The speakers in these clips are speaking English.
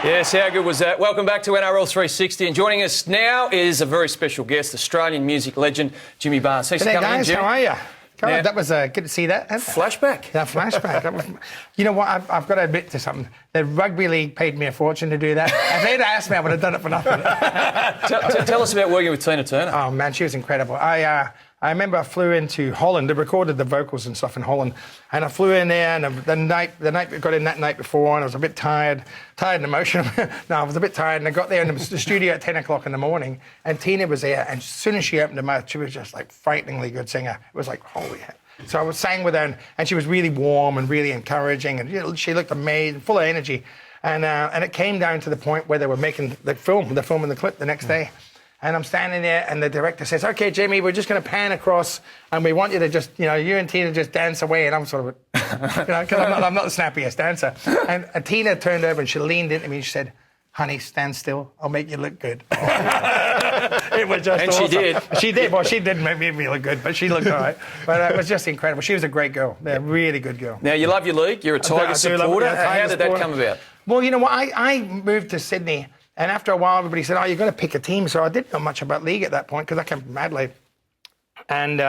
Yes, how good was that? Welcome back to NRL 360, and joining us now is a very special guest, Australian music legend Jimmy Barnes. Thanks for coming in, Jimmy. How are you? God, Yeah. that was good to see that. Flashback. Yeah, flashback. You know what? I've got to admit to something. The rugby league paid me a fortune to do that. If they'd asked me, I would have done it for nothing. Tell us about working with Tina Turner. Oh man, she was incredible. I remember I flew into Holland. They recorded the vocals and stuff in Holland, and I flew in there. And the night we got in that night before, and I was a bit tired and emotional. No, I was a bit tired, and I got there in the studio at 10 o'clock in the morning, and Tina was there. And as soon as she opened her mouth, she was just like frighteningly good singer. It was like holy hell. So I sang with her, and she was really warm and really encouraging, and she looked amazing, full of energy. And it came down to the point where they were making the film and the clip the next day. And I'm standing there, and the director says, "Okay, Jimmy, we're just going to pan across, and we want you to just, you and Tina just dance away." And I'm sort of, because I'm not the snappiest dancer. And Tina turned over and she leaned into me and she said, "Honey, stand still. I'll make you look good." It was just awesome. She did. She did. Well, she didn't make me look good, but she looked all right. But it was just incredible. She was a great girl. Yeah, really good girl. Now, you love your league. You're a Tiger supporter. How did that come about? Well, you know what? I moved to Sydney. And after a while, everybody said, "Oh, you've got to pick a team." So I didn't know much about league at that point because I came from Adelaide. And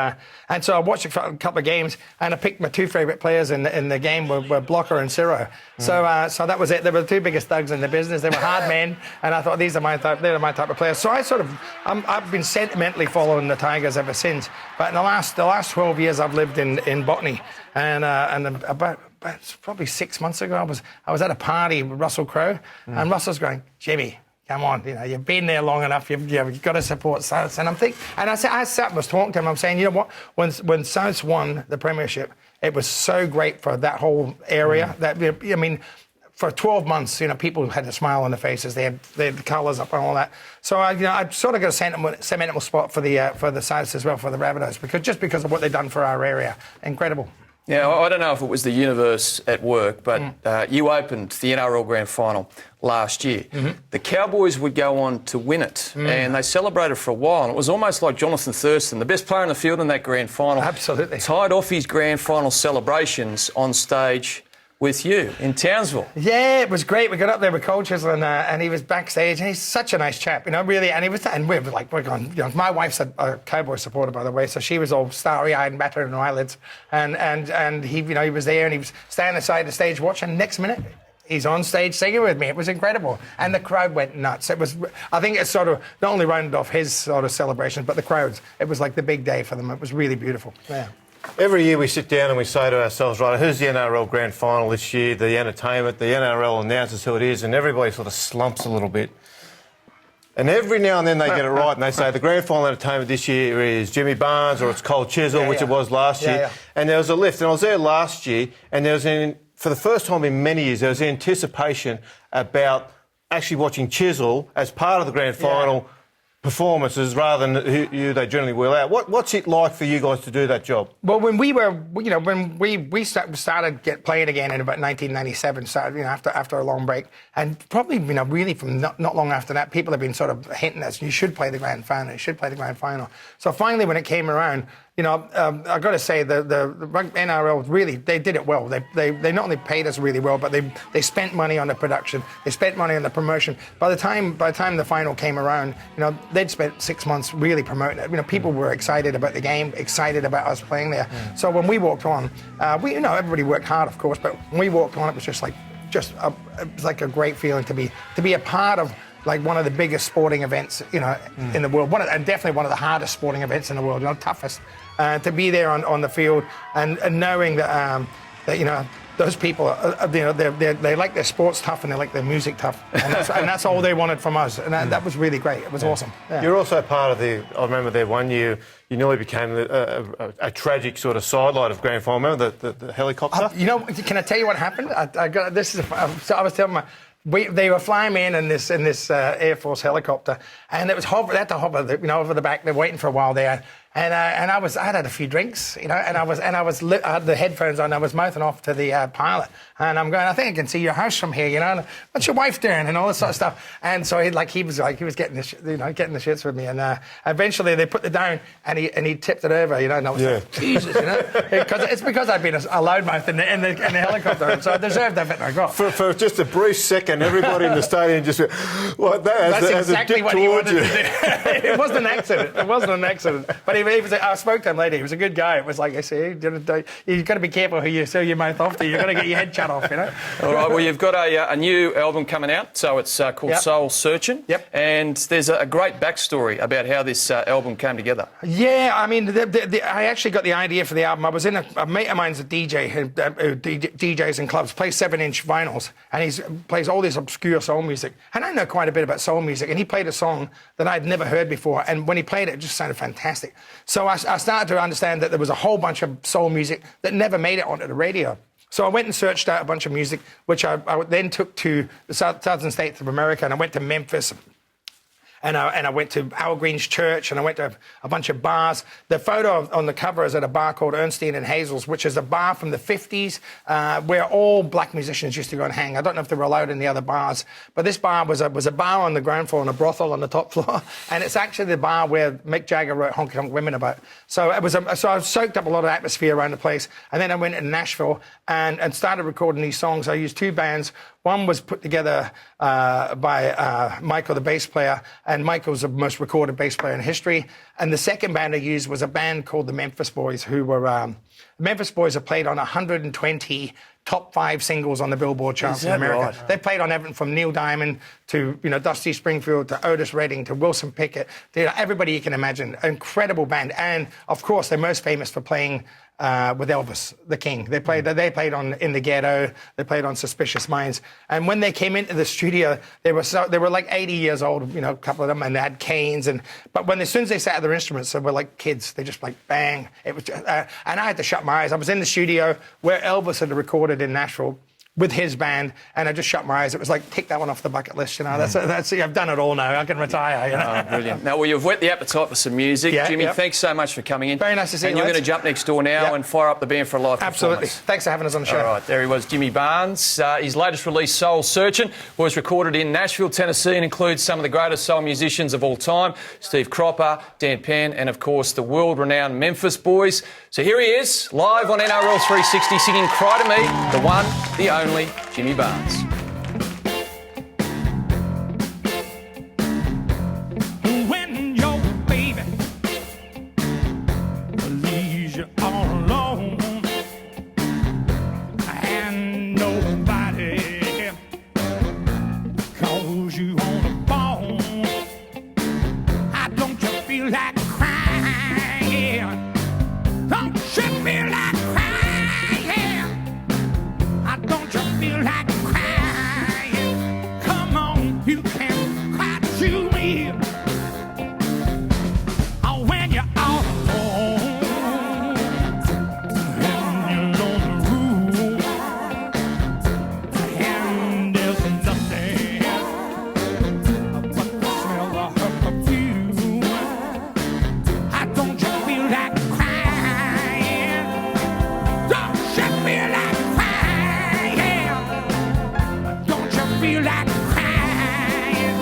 so I watched a couple of games, and I picked my two favourite players in the game were Blocker and Ciro. So that was it. They were the two biggest thugs in the business. They were hard men, and I thought these are my type. They're my type of players. So I've been sentimentally following the Tigers ever since. But in the last 12 years, I've lived in Botany, and about probably 6 months ago, I was at a party with Russell Crowe, and Russell's going, "Jimmy, come on, you've been there long enough. You've got to support South." And I'm thinking, and I was talking to him. I'm saying, you know what? When South won the premiership, it was so great for that whole area. That I mean, for 12 months, people had a smile on their faces. They had the colours up and all that. So I sort of got a sentimental spot for the South as well, for the Rabbitohs, because of what they've done for our area. Incredible. Yeah, I don't know if it was the universe at work, but you opened the NRL Grand Final last year. Mm-hmm. The Cowboys would go on to win it, and they celebrated for a while. And it was almost like Jonathan Thurston, the best player in the field in that Grand Final. Absolutely. Tied off his Grand Final celebrations on stage with you in Townsville. Yeah, it was great. We got up there with coaches, and he was backstage, and he's such a nice chap, really. And we were like, we're going. My wife's a Cowboy supporter, by the way, so she was all starry-eyed and battered in her eyelids. And he, he was there, and he was standing aside the stage watching. Next minute, he's on stage singing with me. It was incredible, and the crowd went nuts. It was. I think it sort of not only rounded off his sort of celebration, but the crowds. It was like the big day for them. It was really beautiful. Yeah. Every year we sit down and we say to ourselves, right, who's the NRL Grand Final this year, the entertainment, the NRL announces who it is, and everybody sort of slumps a little bit. And every now and then they get it right, and they say the Grand Final entertainment this year is Jimmy Barnes or it's Cole Chisel, which it was last year. And there was a lift. And I was there last year, and there was, for the first time in many years, there was anticipation about actually watching Chisel as part of the Grand Final performances rather than who they generally wheel out. What's it like for you guys to do that job? Well, when we were, when we started playing again in about 1997, after a long break, and probably, really from not long after that, people have been sort of hinting us, you should play the Grand Final, you should play the Grand Final. So finally, when it came around, I've got to say the NRL really, they did it well. They not only paid us really well, but they spent money on the production, they spent money on the promotion. By the time the final came around, they'd spent 6 months really promoting it. People were excited about the game, excited about us playing there. So when we walked on, everybody worked hard, of course, but when we walked on, it was it was like a great feeling to be a part of. Like one of the biggest sporting events, in the world, and definitely one of the hardest sporting events in the world, toughest. To be there on the field and knowing that those people, they like their sports tough and they like their music tough, and that's all they wanted from us, and that was really great. It was awesome. Yeah. You're also part of I remember there one year you nearly became a tragic sort of sidelight of Grand Final. Remember the helicopter? Can I tell you what happened? I was telling my. They were flying me in this Air Force helicopter, and it was they had to hover, over the back. They're waiting for a while there, And I had a few drinks, you know, and I had the headphones on. I was mouthing off to the pilot, and I'm going, I think I can see your house from here, you know. And, what's your wife doing, and all this sort of stuff. And so he was getting getting the shits with me. And eventually they put it down, and he tipped it over, you know. And I was like, Jesus, you know, because I'd been a loudmouth in the helicopter, so I deserved everything I got. For just a brief second, everybody in the stadium just went, "What that?" That's as exactly a dick what he towards wanted you. to do. It wasn't an accident. It wasn't an accident. But he was. I spoke to him later. He was a good guy. It was like I say, you've got to be careful who you sell your mouth off to. You've got to get your head shut off, you know. All right. Well, you've got a new album coming out, so it's called Soul Searching. Yep. And there's a great backstory about how this album came together. Yeah, I mean, I actually got the idea for the album. I was in a mate of mine's a DJ who DJs in clubs, plays 7-inch vinyls, and he plays all this obscure soul music. And I know quite a bit about soul music, and he played a song that I'd never heard before. And when he played it, it just sounded fantastic. So I started to understand that there was a whole bunch of soul music that never made it onto the radio. So I went and searched out a bunch of music, which I then took to the southern states of America, and I went to Memphis. And I went to Al Green's church, and I went to a bunch of bars. The photo on the cover is at a bar called Ernstine and Hazel's, which is a bar from the 50s where all black musicians used to go and hang. I don't know if they were allowed in the other bars, but this bar was a bar on the ground floor and a brothel on the top floor. And it's actually the bar where Mick Jagger wrote Honky Tonk Women about. So so I soaked up a lot of atmosphere around the place. And then I went to Nashville and started recording these songs. I used two bands. One was put together by Michael, the bass player, and Michael's the most recorded bass player in history. And the second band I used was a band called the Memphis Boys, who were... the Memphis Boys have played on 120 top 5 singles on the Billboard charts in America. Right? They played on everything from Neil Diamond to Dusty Springfield to Otis Redding to Wilson Pickett, to everybody you can imagine. Incredible band. And, of course, they're most famous for playing... with Elvis, the King. They played on In the Ghetto. They played on Suspicious Minds. And when they came into the studio, they were like 80 years old, you know, a couple of them, and they had canes. But as soon as they sat at their instruments, they were like kids. They just like bang. It was, and I had to shut my eyes. I was in the studio where Elvis had recorded in Nashville with his band, and I just shut my eyes. It was like, tick that one off the bucket list, you know. That's I've done it all now. I can retire, you know. Oh, brilliant. Now, well, you've whet the appetite for some music. Yeah, Jimmy, thanks so much for coming in. Very nice to see you, And you're going to jump next door now and fire up the Band for a Life Absolutely. performance. Thanks for having us on the show. All right, there he was, Jimmy Barnes. His latest release, Soul Searching, was recorded in Nashville, Tennessee, and includes some of the greatest soul musicians of all time, Steve Cropper, Dan Penn, and, of course, the world-renowned Memphis Boys. So here he is, live on NRL 360, singing Cry to Me, the one, the only, Jimmy Barnes. When your baby leaves you all alone and nobody calls you on the phone, don't you feel like crying? Don't you feel like crying? Don't you feel like crying? Come on, you can cry to me. Oh, when you're all alone and you're on the roof and there's nothing but the smell of her perfume. Don't you feel like crying? Don't you feel like crying? Don't you feel like crying?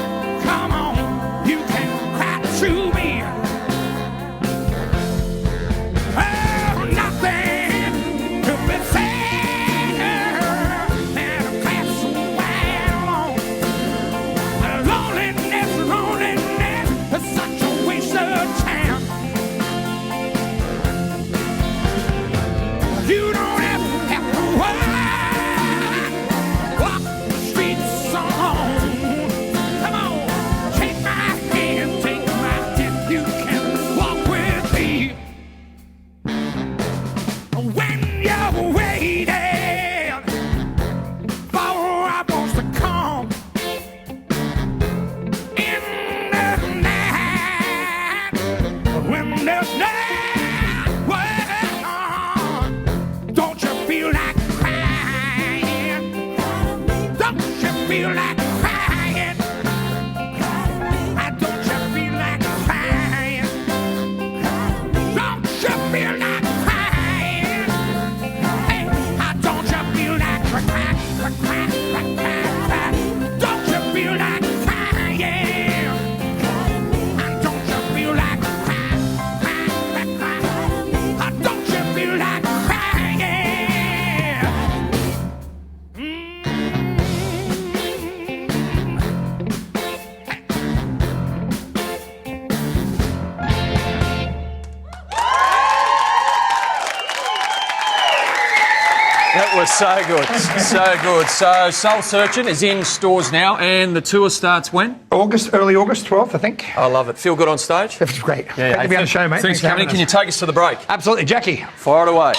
So good, so good. So Soul Searching is in stores now, and the tour starts when? Early August 12th, I think. I love it. Feel good on stage? It was great. Great to be on the show, mate. Thanks for coming in. Can you take us to the break? Absolutely, Jackie. Fire it away.